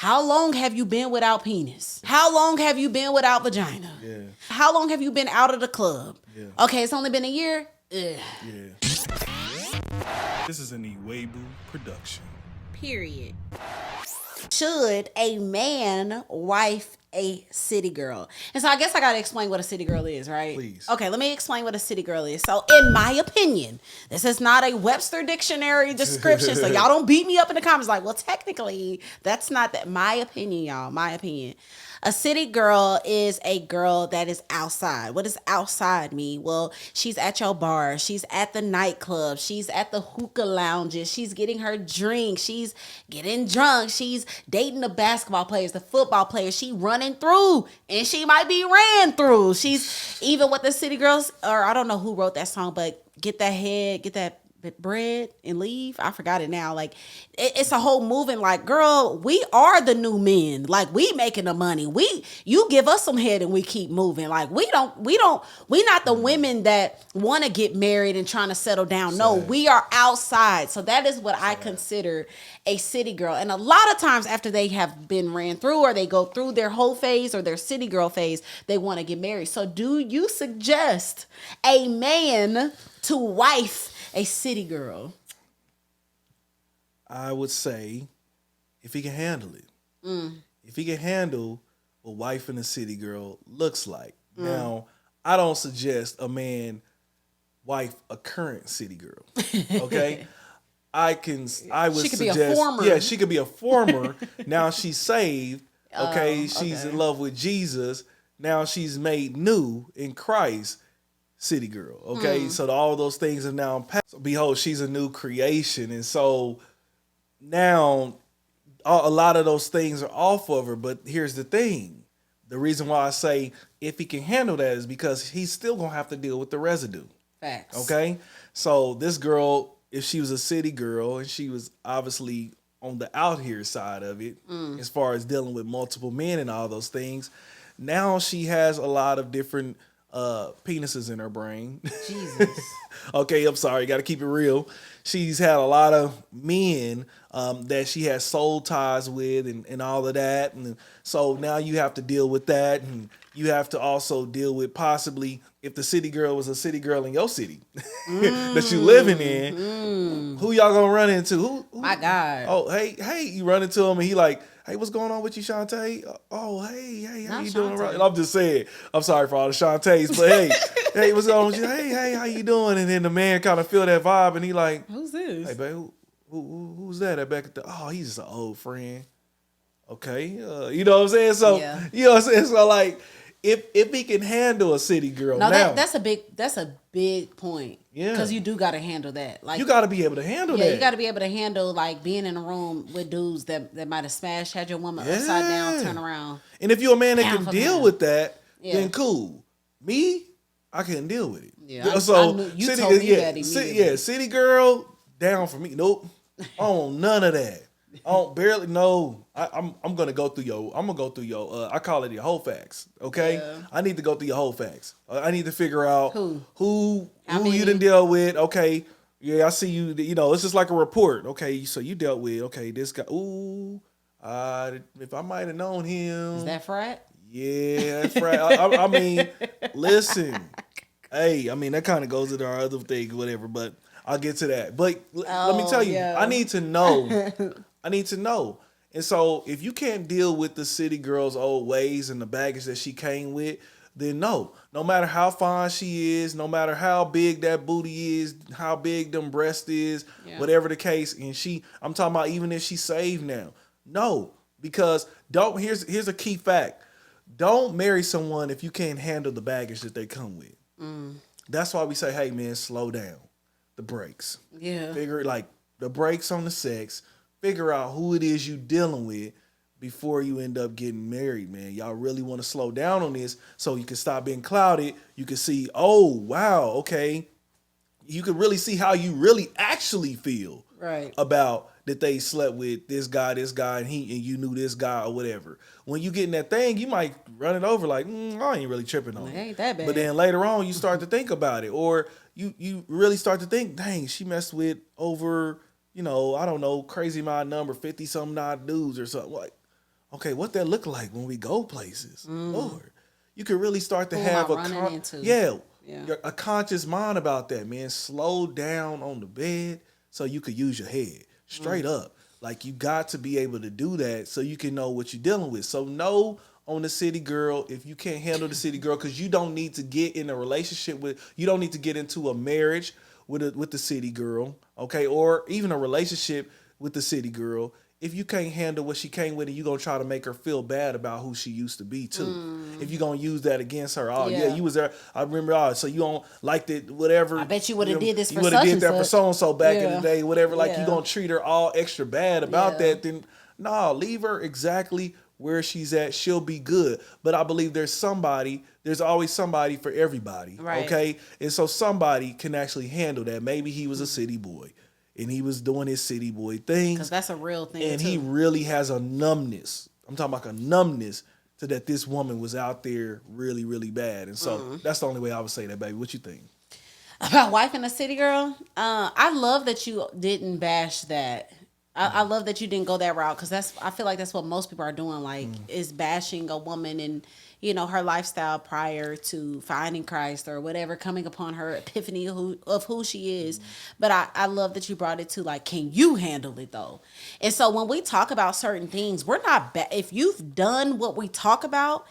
How long have you been without penis? How long have you been without vagina? Yeah. How long have you been out of the club? Yeah. Okay, it's only been a year. Ugh. Yeah. This is an Iwebu production. Period. Should a man wife a city girl? And so I guess I gotta explain what a city girl is, right? Please. Okay, let me explain what a city girl is. So in my opinion, this is not a Webster dictionary description, so y'all don't beat me up in the comments like, well, technically, that's not that. My opinion, y'all, my opinion. A city girl is a girl that is outside. What does outside mean? Well, she's at your bar. She's at the nightclub. She's at the hookah lounges. She's getting her drink. She's getting drunk. She's dating the basketball players, the football players. She running through, and she might be ran through. She's even with the city girls, or I don't know who wrote that song, but get that head, get that bread and leave. I forgot it now. Like it's a whole movement. Like, girl, we are the new men. Like, we making the money. You give us some head and we keep moving. Like, we not the women that want to get married and trying to settle down. No, we are outside. So that is what I consider a city girl. And a lot of times after they have been ran through, or they go through their whole phase or their city girl phase, they want to get married. So do you suggest a man to wife a city girl? I would say if he can handle it. If he can handle what wife and a city girl looks like. Now, I don't suggest a man wife a current city girl. Okay? I would She could suggest, be a former. Yeah, she could be a former. Now she's saved. Okay, she's in love with Jesus. Now she's made new in Christ. City girl, okay? So all those things are now past. So behold, she's a new creation. And so now a lot of those things are off of her. But here's the thing. The reason why I say if he can handle that is because he's still going to have to deal with the residue. Facts. Okay? So this girl, if she was a city girl and she was obviously on the out here side of it, as far as dealing with multiple men and all those things, now she has a lot of different penises in her brain. Jesus. Okay, I'm sorry, got to keep it real. She's had a lot of men that she has soul ties with and all of that. And so now you have to deal with that. And you have to also deal with possibly if the city girl was a city girl in your city that you living in, who y'all gonna run into? Who? My God. Oh, hey, you run into him and he like, hey, what's going on with you, Shantae? Oh, hey, how Not you doing? Shantae. And I'm just saying, I'm sorry for all the Shantaes, but hey, what's going on with you? Hey, how you doing? And then the man kind of feel that vibe and he like, Who's this? hey, babe, who's that back at the, oh, he's just an old friend. Okay, you know what I'm saying? So, Yeah. you know what I'm saying? So like, if he can handle a city girl No, now, that's a big point. Yeah. Because you do got to handle that. Like, you got to be able to handle yeah, that. you got to be able to handle like being in a room with dudes that might have smashed, had your woman upside down, turn around. And if you're a man that Down can for deal man. with that, Yeah. then cool. Me, I couldn't deal with it. Yeah, so I knew, you told me that immediately. city girl down for me. Nope. I don't none of that. I don't barely know. I'm gonna go through your. I call it your whole facts. Okay. Yeah. I need to go through your whole facts. I need to figure out who How you many? done deal with. Okay. Yeah, I see you. You know, it's just like a report. Okay, so you dealt with. Okay, this guy. Ooh. If I might have known him. Is that frat? Yeah, that's right. I mean, listen. Hey, I mean, that kind of goes into our other thing, whatever, but I'll get to that. But let me tell you, yeah. I need to know. I need to know. And so if you can't deal with the city girl's old ways and the baggage that she came with, then no matter how fine she is, no matter how big that booty is, how big them breasts is, whatever the case, and I'm talking about even if she's saved now. No, because here's a key fact. Don't marry someone if you can't handle the baggage that they come with. That's why we say, hey man, slow down. The brakes. Yeah. Figure like the brakes on the sex. Figure out who it is you dealing with before you end up getting married, man. Y'all really want to slow down on this so you can stop being clouded. You can see, oh wow, okay. You can really see how you really actually feel about that they slept with this guy, and you knew this guy or whatever. When you get in that thing, you might run it over like, I ain't really tripping on it. Ain't that bad. But then later on, you start to think about it, or you really start to think, dang, she messed with over, I don't know, crazy my number, 50 something odd dudes or something. Like, okay, what that look like when we go places, Lord. You can really start to Who have am I running into? yeah, Yeah. a conscious mind about that, man. Slow down on the bed so you could use your head straight up. Like you got to be able to do that so you can know what you're dealing with. So no on the city girl if you can't handle the city girl because you don't need to get in a relationship you don't need to get into a marriage with the city girl, okay, or even a relationship with the city girl if you can't handle what she came with and you gonna try to make her feel bad about who she used to be too. If you gonna use that against her, oh yeah, Yeah. you was there. I remember, so you don't like that, whatever. I bet you would have did this you for would have such did and that for such. so and so back in the Yeah. day, whatever. Like you Yeah. gonna treat her all extra bad about Yeah. that, then no, leave her exactly where she's at. She'll be good. But I believe there's always somebody for everybody. Right. Okay. And so somebody can actually handle that. Maybe he was a city boy and he was doing his city boy things. Because that's a real thing. And too. he really has a numbness. I'm talking about a numbness to that this woman was out there really, really bad. And so that's the only way I would say that, baby. What you think? About wife and a city girl, I love that you didn't bash that. I love that you didn't go that route because I feel like that's what most people are doing. Like, is bashing a woman and her lifestyle prior to finding Christ or whatever, coming upon her epiphany of who she is. But I love that you brought it to like, can you handle it though? And so when we talk about certain things, we're not if you've done what we talk about.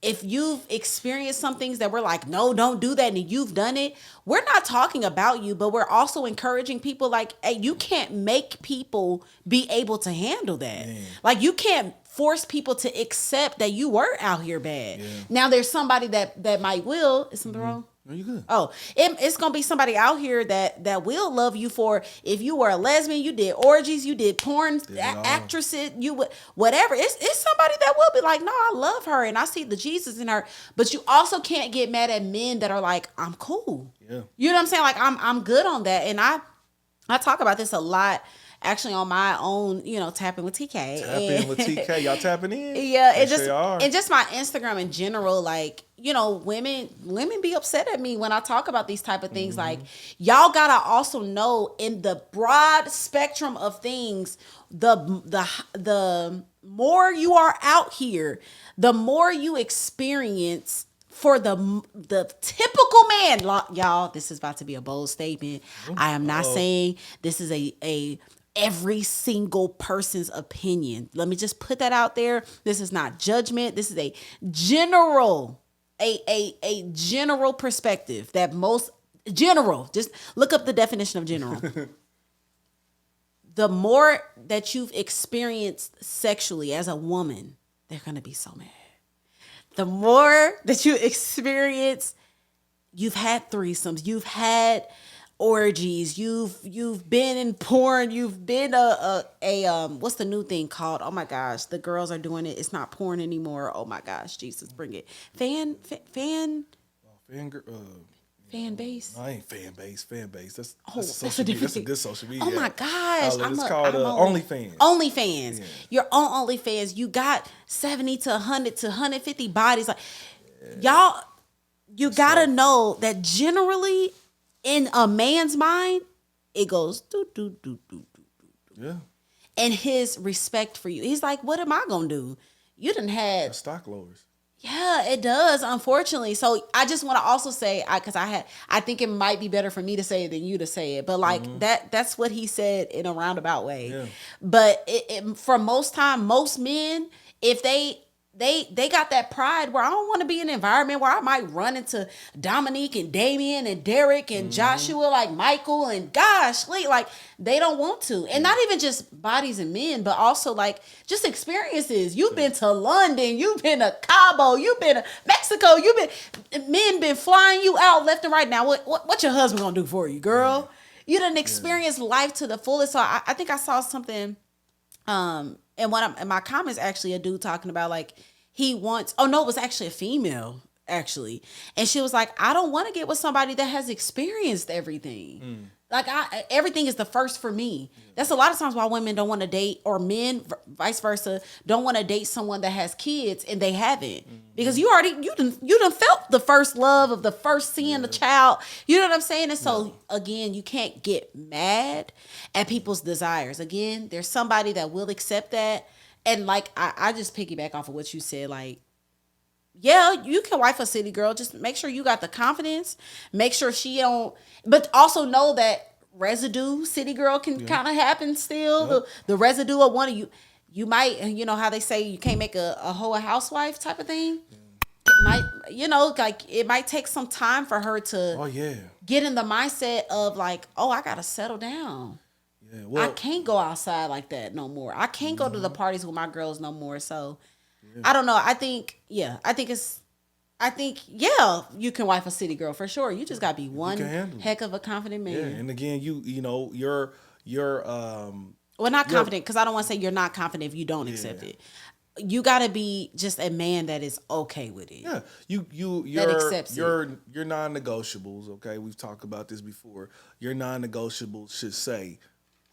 If you've experienced some things that we're like, no, don't do that, and you've done it, we're not talking about you, but we're also encouraging people like, hey, you can't make people be able to handle that. Man. Like, you can't force people to accept that you were out here bad. Yeah. Now, there's somebody that might will. Is something wrong? No, you good. Oh, it's gonna be somebody out here that will love you for if you were a lesbian, you did orgies, you did porn, actresses, you would whatever. It's somebody that will be like, no, I love her and I see the Jesus in her. But you also can't get mad at men that are like, I'm cool. Yeah. You know what I'm saying? Like I'm good on that, and I talk about this a lot. Actually, on my own, tapping with TK. Tapping with TK. Y'all tapping in? Yeah, and just my Instagram in general, like, women be upset at me when I talk about these type of things. Mm-hmm. Like, y'all gotta also know in the broad spectrum of things, the more you are out here, the more you experience. For the typical man, y'all, this is about to be a bold statement. I am not saying this is a every single person's opinion. Let me just put that out there. This is not judgment. This is a general perspective that most general. Just look up the definition of general. The more that you've experienced sexually as a woman, they're gonna be so mad. The more that you experience, you've had threesomes, you've had orgies, you've been in porn, you've been a what's the new thing called? Oh my gosh, the girls are doing it. It's not porn anymore. Oh my gosh, Jesus, bring it. Fan base. No, I ain't fan base. That's a different thing. That's a good social media. Oh my gosh, it's called OnlyFans. OnlyFans. Yeah. You're on OnlyFans. You got 70 to 100 to 150 bodies. Like y'all, you gotta know that generally in a man's mind, it goes do do do do do do. Yeah. And his respect for you, he's like, what am I gonna do? You done had stock lowers. Yeah, it does, unfortunately. So I just want to also say, because I think it might be better for me to say it than you to say it, but like that's what he said in a roundabout way. Yeah. But for most men, if they got that pride where I don't want to be in an environment where I might run into Dominique and Damien and Derek and Joshua, like Michael and gosh, like they don't want to. And not even just bodies and men, but also like just experiences. You've been to London, you've been to Cabo, you've been to Mexico, men been flying you out left and right. Now what your husband gonna do for you, girl? You done experienced life to the fullest. So I think I saw something, and in my comments, actually, a dude talking about like he wants. Oh no, it was actually a female, actually, and she was like, I don't want to get with somebody that has experienced everything. Like everything is the first for me. That's a lot of times why women don't want to date, or men, vice versa, don't want to date someone that has kids and they haven't, because you done felt the first love of the first seeing the child. You know what I'm saying? And so again, you can't get mad at people's desires. Again, there's somebody that will accept that. And like I just piggyback off of what you said, like, yeah, you can wife a city girl. Just make sure you got the confidence. Make sure she don't, but also know that residue city girl can kind of happen still. Yep. The residue of one of you. You might, you know how they say you can't make a hoe a housewife type of thing. It might, you know, like it might take some time for her to Oh yeah. get in the mindset of like, oh, I gotta settle down. Yeah. Well, I can't go outside like that no more. I can't go to the parties with my girls no more. So I don't know. I think yeah, you can wife a city girl for sure. You just gotta be one heck of a confident man. yeah. And again, you know, you're Well, not confident, because I don't want to say you're not confident if you don't accept it. You got to be just a man that is okay with it. Yeah, you're your non-negotiables. Okay, we've talked about this before. Your non-negotiables should say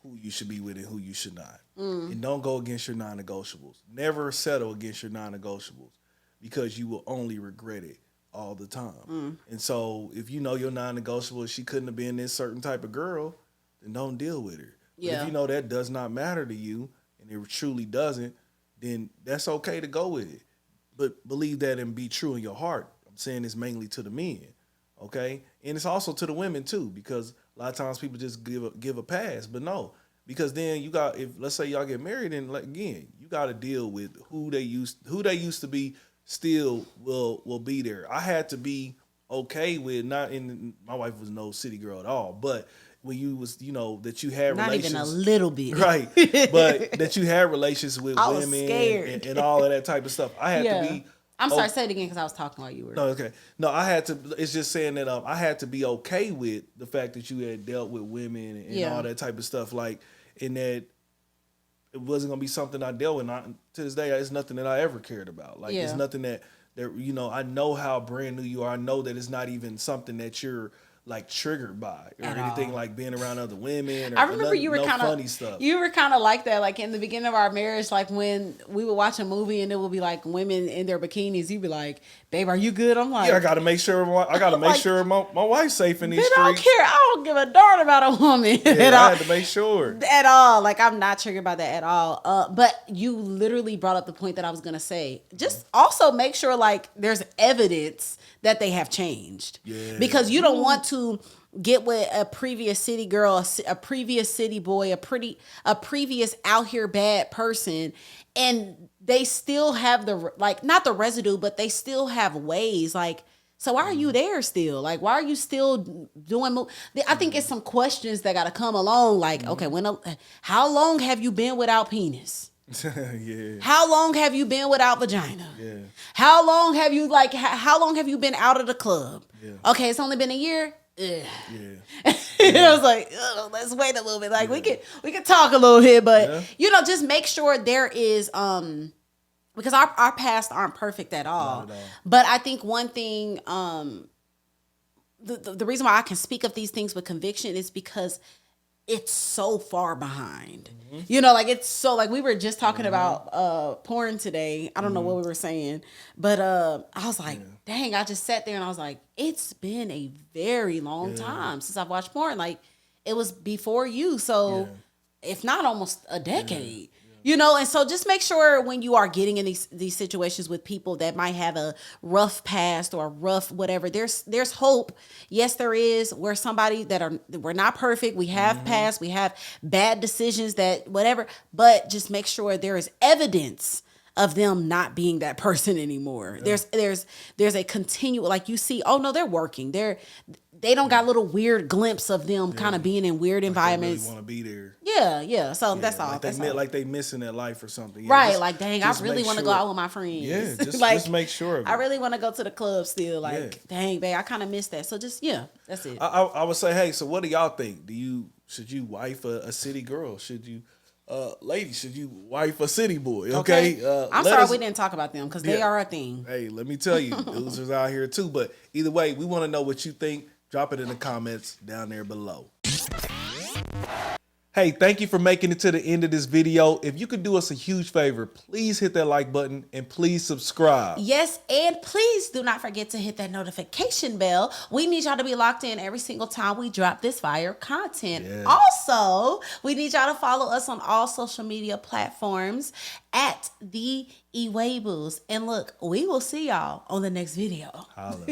who you should be with and who you should not, and don't go against your non-negotiables. Never settle against your non-negotiables, because you will only regret it all the time. And so, if you know your non-negotiable, she couldn't have been this certain type of girl, then don't deal with her. But if you know that does not matter to you, and it truly doesn't, then that's okay to go with it. But believe that and be true in your heart. I'm saying this mainly to the men, okay? And it's also to the women too, because a lot of times people just give a pass, but no, because then if let's say y'all get married, and like, again, you got to deal with who they used to be. Still will be there. I had to be okay with my wife was no city girl at all, but when you was, you know, that you had not relations, even a little bit, right? But that you had relations with women and all of that type of stuff. I had to be. I'm sorry, say it again, because I was talking while you were. No, okay. No, I had to. It's just saying that I had to be okay with the fact that you had dealt with women and all that type of stuff, like, in that it wasn't gonna be something I dealt with. To this day, it's nothing that I ever cared about. Like, it's nothing that you know. I know how brand new you are. I know that it's not even something that you're like triggered by or anything, like being around other women. Or I remember you were kind of funny stuff. You were kind of like that, like in the beginning of our marriage, like when we would watch a movie and it would be like women in their bikinis. You'd be like, "Babe, are you good?" I'm like, "Yeah, I got to make sure. My wife's safe in these streets." I don't care. I don't give a darn about a woman. Yeah, I had to make sure at all. Like, I'm not triggered about that at all. But you literally brought up the point that I was gonna say. Just also make sure like there's evidence that they have changed. Yeah. Because you don't want to get with a previous city girl, a previous city boy, a previous out here bad person, and they still have not the residue, but they still have ways. Like, so why are you there still? Like, why are you still doing? I think it's some questions that got to come along. Like, okay, how long have you been without penis? Yeah. How long have you been without vagina? Yeah. How long have you how long have you been out of the club? Yeah. Okay, it's only been a year. Ugh. Yeah. I was like, let's wait a little bit. Like, we can talk a little bit, but you know, just make sure there is because our past aren't perfect at all. But I think one thing the reason why I can speak of these things with conviction is because it's so far behind. You know, like, it's so, like, we were just talking about porn today. I don't know what we were saying, but I was like, dang, I just sat there and I was like, it's been a very long time since I've watched porn. Like, it was before you, so if not almost a decade. You know, and so just make sure when you are getting in these situations with people that might have a rough past or a rough whatever, there's hope. Yes, there is. We're somebody we're not perfect. We have past, we have bad decisions, that whatever, but just make sure there is evidence of them not being that person anymore. Yeah. There's a continual, like, you see, oh no, they're working. They don't got little weird glimpse of them kind of being in weird environments. They really want to be there. Yeah. So that's all. Like they missing their life or something. Yeah, right. Like, dang, I really want to go out with my friends. Yeah, just make sure of it. I really want to go to the club still. Like, dang, babe, I kind of miss that. So just, that's it. I would say, hey, so what do y'all think? Should you wife a city girl? Should you, ladies, should you wife a city boy? Okay. I'm sorry we didn't talk about them, because they are a thing. Hey, let me tell you, losers out here too. But either way, we want to know what you think. Drop it in the comments down there below. Hey, thank you for making it to the end of this video. If you could do us a huge favor, please hit that like button and please subscribe. Yes, and please do not forget to hit that notification bell. We need y'all to be locked in every single time we drop this fire content. Yes. Also, we need y'all to follow us on all social media platforms at the Ewables. And look, we will see y'all on the next video. Holla.